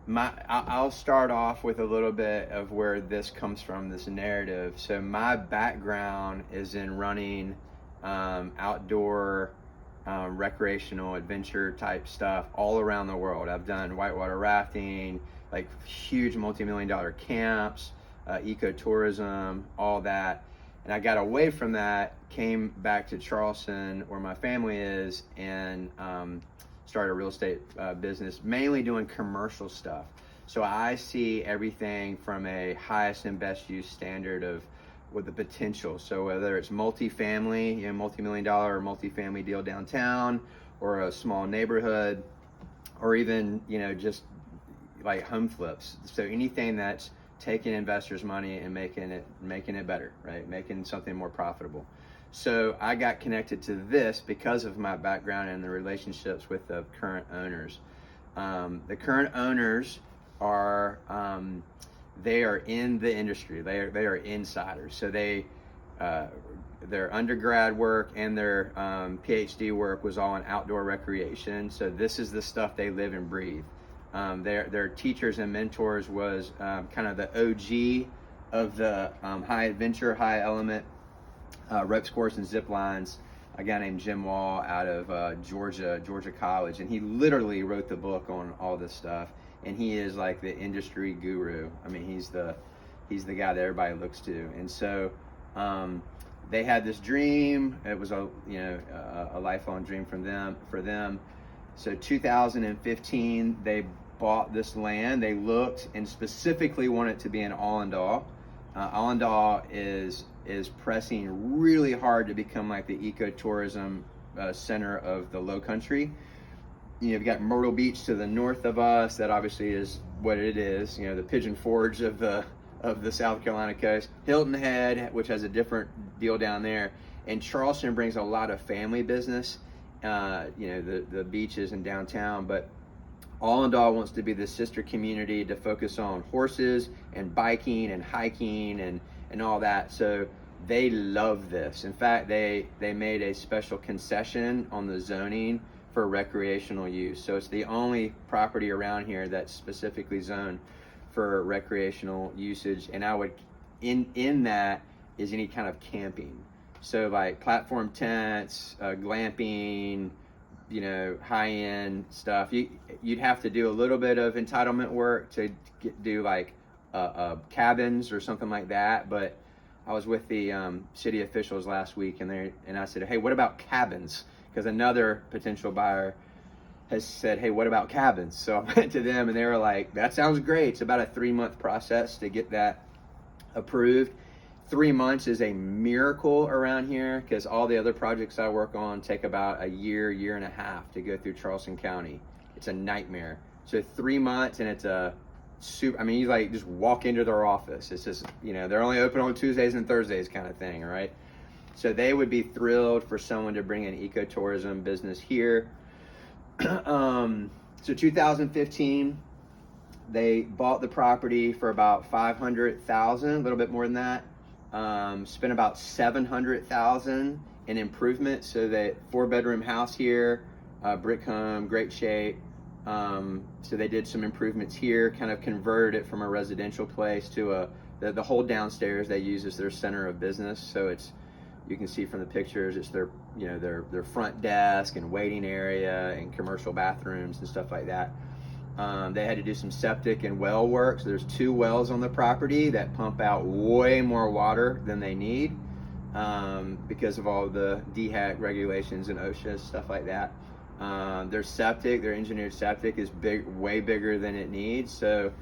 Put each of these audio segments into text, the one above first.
I'll start off with a little bit of where this comes from, this narrative. So my background is in running outdoor recreational adventure type stuff all around the world. I've done whitewater rafting, like huge multi-million-dollar camps, ecotourism, all that. And I got away from that, came back to Charleston where my family is, and started a real estate business, mainly doing commercial stuff. So I see everything from a highest and best use standard of with the potential. So whether it's multifamily, multi-million-dollar or multifamily deal downtown, or a small neighborhood, or even just like home flips. So anything that's taking investors' money and making it better, right? Making something more profitable. So I got connected to this because of my background and the relationships with the current owners. The current owners are they are in the industry. They are insiders. So their undergrad work and their PhD work was all in outdoor recreation. So this is the stuff they live and breathe. Their teachers and mentors was kind of the OG of the high adventure, high element ropes course and zip lines. A guy named Jim Wall out of Georgia College, and he literally wrote the book on all this stuff. And he is like the industry guru. I mean, he's the guy that everybody looks to. And so they had this dream. It was a lifelong dream for them. So 2015, they bought this land. They looked and specifically wanted it to be in Allendale. Allendale is pressing really hard to become like the ecotourism center of the Low Country. You've got Myrtle Beach to the north of us. That obviously is what it is. The Pigeon Forge of the South Carolina coast. Hilton Head, which has a different deal down there, and Charleston brings a lot of family business. The beaches and downtown, but Allendale wants to be the sister community to focus on horses and biking and hiking and all that. So they love this. In fact, they made a special concession on the zoning for recreational use. So it's the only property around here that's specifically zoned for recreational usage. And I would, in that is any kind of camping. So like platform tents, glamping, high-end stuff. You'd have to do a little bit of entitlement work to do like cabins or something like that. But I was with the city officials last week, and I said, hey, what about cabins? Because another potential buyer has said, hey, what about cabins? So I went to them, and they were like, that sounds great. It's about a 3-month process to get that approved. 3 months is a miracle around here, because all the other projects I work on take about a year and a half to go through Charleston County. It's a nightmare. So 3 months, and it's a super, I mean, you like just walk into their office. It's just, they're only open on Tuesdays and Thursdays kind of thing, right? So they would be thrilled for someone to bring an ecotourism business here. So 2015, they bought the property for about $500,000, a little bit more than that. Spent about $700,000 in improvements. So that 4-bedroom house here, brick home, great shape. So they did some improvements here, kind of converted it from a residential place to the whole downstairs they use as their center of business. So it's, you can see from the pictures, it's their front desk and waiting area and commercial bathrooms and stuff like that. They had to do some septic and well work. So there's 2 wells on the property that pump out way more water than they need because of all the DHEC regulations and OSHA, stuff like that. Their engineered septic is way bigger than it needs. So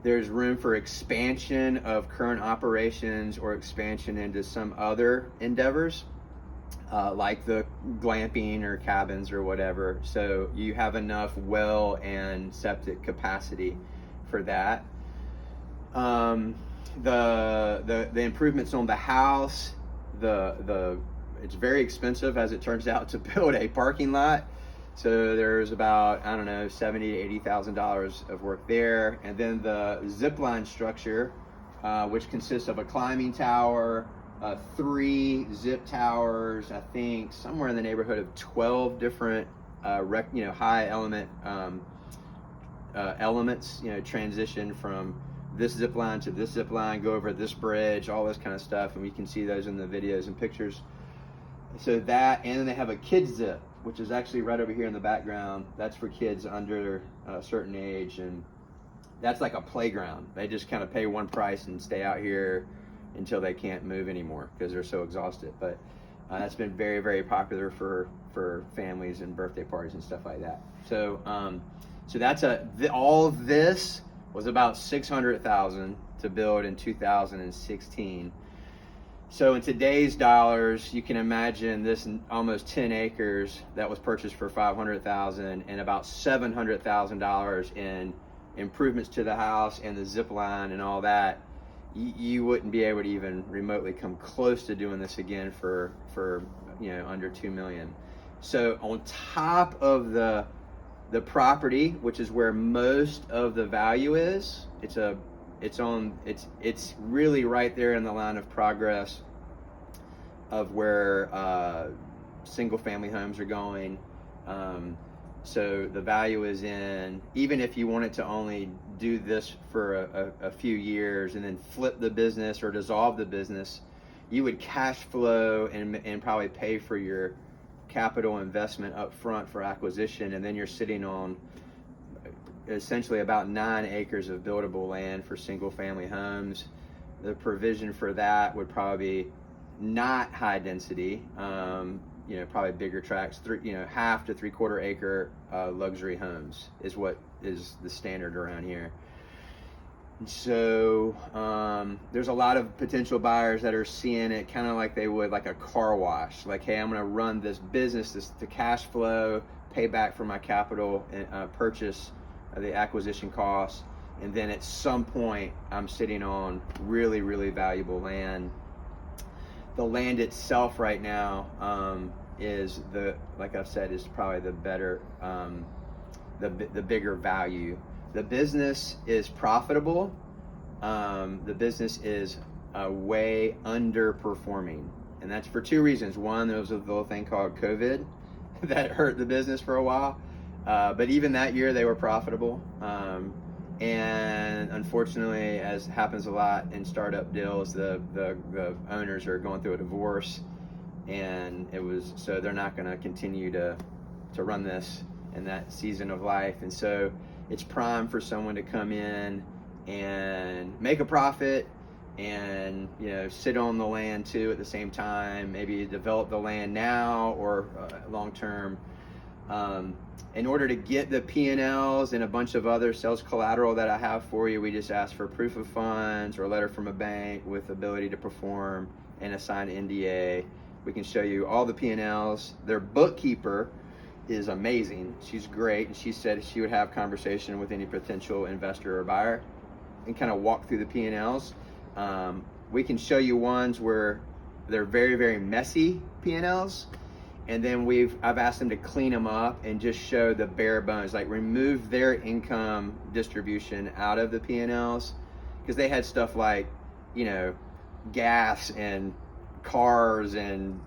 there's room for expansion of current operations or expansion into some other endeavors, like the glamping or cabins or whatever. So you have enough well and septic capacity for that. The improvements on the house, it's very expensive, as it turns out, to build a parking lot. So there's about, $70,000 to $80,000 of work there. And then the zip line structure, which consists of a climbing tower, 3 zip towers, I think somewhere in the neighborhood of 12 different high element elements, transition from this zip line to this zip line, go over this bridge, all this kind of stuff, and we can see those in the videos and pictures. So that, and then they have a kids zip, which is actually right over here in the background. That's for kids under a certain age, and that's like a playground. They just kind of pay one price and stay out here until they can't move anymore because they're so exhausted. But that's been very, very popular for families and birthday parties and stuff like that. So so that's all of this was about $600,000 to build in 2016. So in today's dollars, you can imagine this almost 10 acres that was purchased for $500,000 and about $700,000 in improvements to the house and the zip line and all that. You wouldn't be able to even remotely come close to doing this again for under $2 million. So on top of the property, which is where most of the value is, it's really right there in the line of progress of where single family homes are going. So the value is in, even if you wanted to only do this for a few years and then flip the business or dissolve the business, you would cash flow and probably pay for your capital investment up front for acquisition, and then you're sitting on essentially about 9 acres of buildable land for single family homes. The provision for that would probably be not high density, probably bigger tracts, 1/2 to 3/4 acre luxury homes is what is the standard around here. And so there's a lot of potential buyers that are seeing it kind of like they would like a car wash. Like, hey, I'm going to run this business, the cash flow, pay back for my capital, and purchase the acquisition costs, and then at some point I'm sitting on really, really valuable land. The land itself right now is like I've said, is probably the better, the bigger value. The business is profitable. The business is way underperforming, and that's for 2 reasons. One, there was a little thing called COVID that hurt the business for a while, but even that year they were profitable. And unfortunately, as happens a lot in startup deals, the owners are going through a divorce, and so they're not going to continue to run this in that season of life, and so it's prime for someone to come in and make a profit and sit on the land too at the same time, maybe develop the land now or long term. In order to get the P&Ls and a bunch of other sales collateral that I have for you, we just ask for proof of funds or a letter from a bank with ability to perform and a signed NDA. We can show you all the P&Ls. Their bookkeeper is amazing. She's great, and she said she would have conversation with any potential investor or buyer and kind of walk through the P&Ls. We can show you ones where they're very, very messy P&Ls, and then I've asked them to clean them up and just show the bare bones, like remove their income distribution out of the P&Ls, because they had stuff like gas and cars and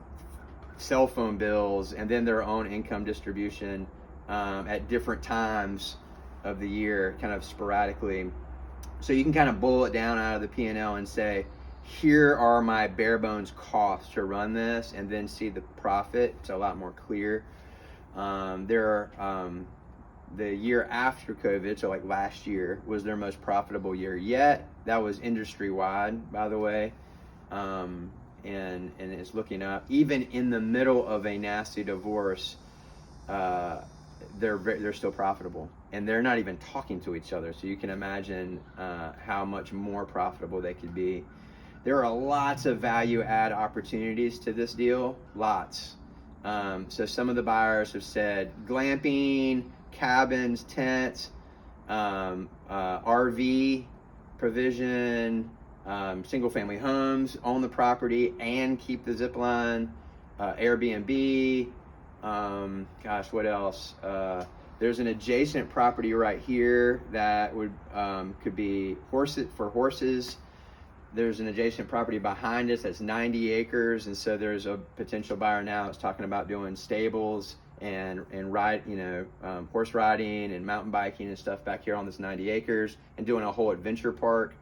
cell phone bills, and then their own income distribution at different times of the year, kind of sporadically. So you can kind of boil it down out of the P&L and say, here are my bare bones costs to run this, and then see the profit. It's a lot more clear. The year after COVID, so like last year, was their most profitable year yet. That was industry wide, by the way. And it's looking up. Even in the middle of a nasty divorce, they're still profitable, and they're not even talking to each other. So you can imagine how much more profitable they could be. There are lots of value add opportunities to this deal, lots. So some of the buyers have said glamping, cabins, tents, RV provision, single family homes, own the property and keep the zip line, Airbnb, what else? There's an adjacent property right here that would could be horses. There's an adjacent property behind us that's 90 acres, and so there's a potential buyer now that's talking about doing stables and ride, horse riding and mountain biking and stuff back here on this 90 acres, and doing a whole adventure park.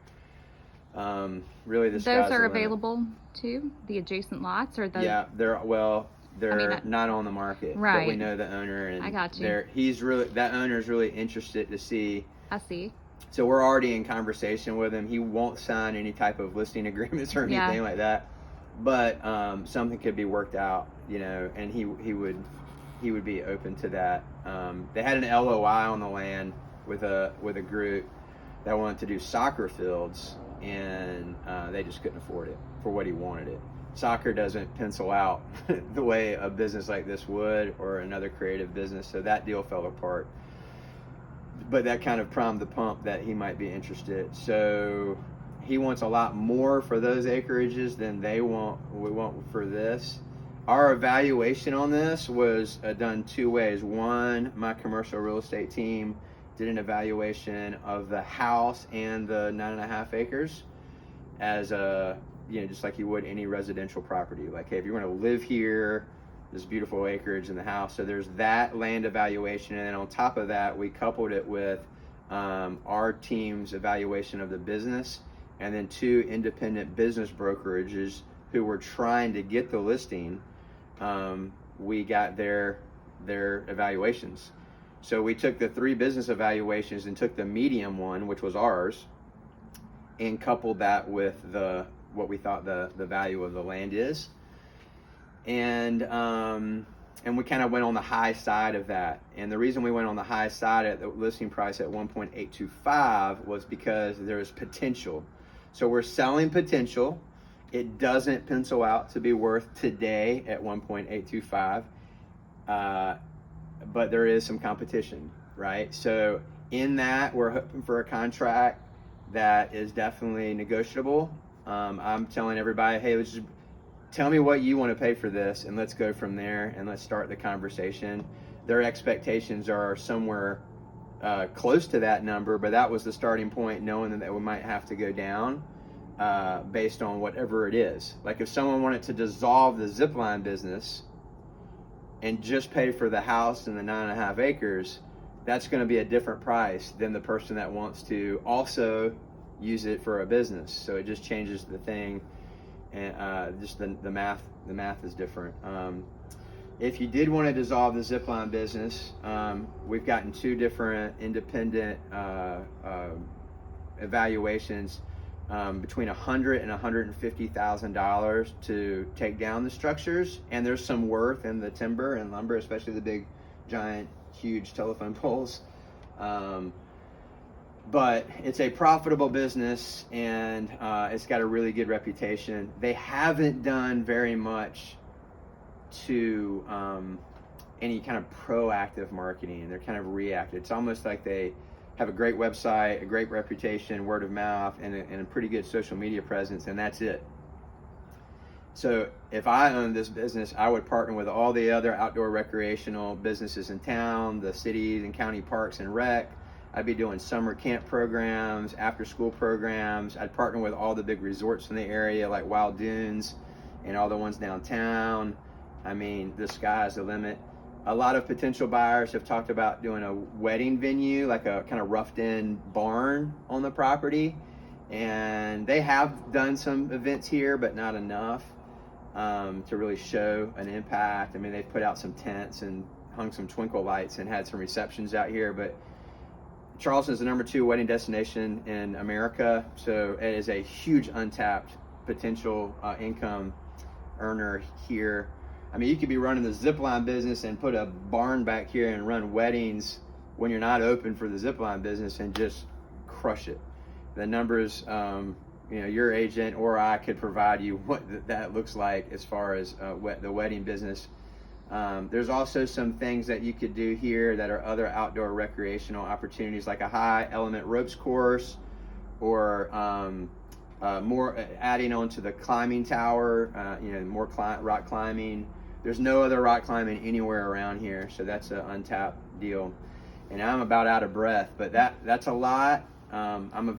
Really, the sky's Those are the limit. available too, the adjacent lots, or the Yeah, they're not on the market, right. But we know the owner, and I got you. That owner's really interested to see. I see. So we're already in conversation with him. He won't sign any type of listing agreements or anything like that, but something could be worked out, and he would be open to that. They had an LOI on the land with a group that wanted to do soccer fields, and they just couldn't afford it for what he wanted it. Soccer doesn't pencil out the way a business like this would, or another creative business, so that deal fell apart. But that kind of primed the pump that he might be interested. So he wants a lot more for those acreages than we want for this. Our evaluation on this was done two ways. One, my commercial real estate team did an evaluation of the house and the 9.5 acres as just like you would any residential property. Like, hey, if you're going to live here, this beautiful acreage in the house. So there's that land evaluation, and then on top of that, we coupled it with our team's evaluation of the business, and then 2 independent business brokerages who were trying to get the listing. We got their evaluations. So we took the 3 business evaluations and took the medium one, which was ours, and coupled that with what we thought the value of the land is. And we kind of went on the high side of that. And the reason we went on the high side at the listing price at 1.825 was because there's potential. So we're selling potential. It doesn't pencil out to be worth today at 1.825, but there is some competition, right? So in that, we're hoping for a contract that is definitely negotiable. I'm telling everybody, hey, let's just tell me what you want to pay for this, and let's go from there, and let's start the conversation. Their expectations are somewhere close to that number, but that was the starting point, knowing that we might have to go down based on whatever it is. Like, if someone wanted to dissolve the zipline business and just pay for the house and the 9.5 acres, that's going to be a different price than the person that wants to also use it for a business. So it just changes the thing. And just the math is different. If you did want to dissolve the zipline business, we've gotten 2 different independent evaluations between $100,000 and $150,000 to take down the structures, and there's some worth in the timber and lumber, especially the big, giant, huge telephone poles. But it's a profitable business, and it's got a really good reputation. They haven't done very much to any kind of proactive marketing. They're kind of reactive. It's almost like they have a great website, a great reputation, word of mouth, and a pretty good social media presence, and that's it. So if I owned this business, I would partner with all the other outdoor recreational businesses in town, the cities and county parks and rec. I'd be doing summer camp programs, after school programs. I'd partner with all the big resorts in the area like Wild Dunes and all the ones downtown. I mean, the sky's the limit. A lot of potential buyers have talked about doing a wedding venue, like a kind of roughed in barn on the property. And they have done some events here, but not enough to really show an impact. I mean, they've put out some tents and hung some twinkle lights and had some receptions out here, but Charleston is the number 2 wedding destination in America, so it is a huge untapped potential income earner here. I mean, you could be running the zipline business and put a barn back here and run weddings when you're not open for the zipline business and just crush it. The numbers, your agent or I could provide you what that looks like as far as the wedding business. There's also some things that you could do here that are other outdoor recreational opportunities, like a high element ropes course, or more adding on to the climbing tower, more rock climbing. There's no other rock climbing anywhere around here, so that's an untapped deal. And I'm about out of breath, but that's a lot. I'm